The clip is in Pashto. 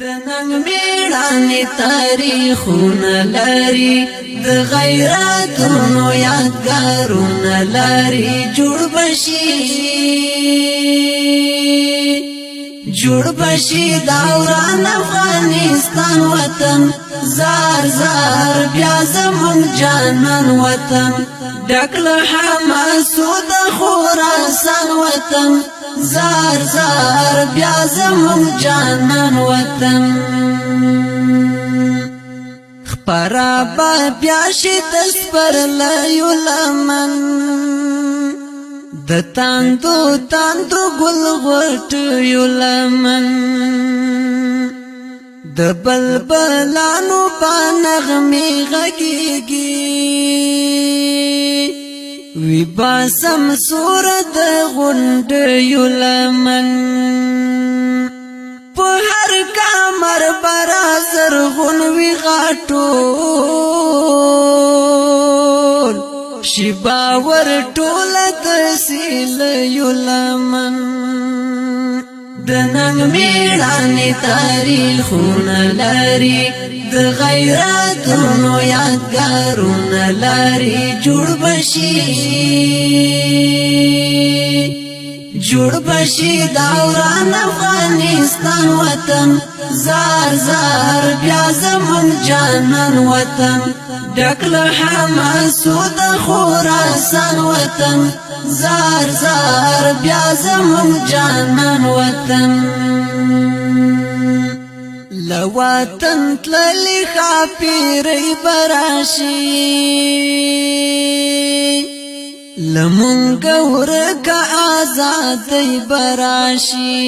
د ننګ میړانې تاریخونه لري د غیرتونو یادګارونه لري جوړ بشي دوران افغانستان وطن زار زار بیا زمون جانان وطن ډکل حماسو د خراسان وطن زار زار بیا زمون جانان وطن خپرا با بیا شد سپر لایو لمن د تاندو گل غوټ یو لمن د بلبلانو په نغمې غږیږي وی باسم صورت غونډ یو لمن په هر کمر برازر غون وی غاټول شیبا ور ټول تسیل یو لمن د ننګ میړانې تاریخونه لري د غیرتونو یادګارونه لري جوړ بشي دوران افغانستان وطن زار زار بیا زمون جانان وطن ډکل حماسو د خراسان وطن زار زار بیا زمون جانان وطن لوطن تللی خاپیری براشی لمونګ ورکا آزادی براشی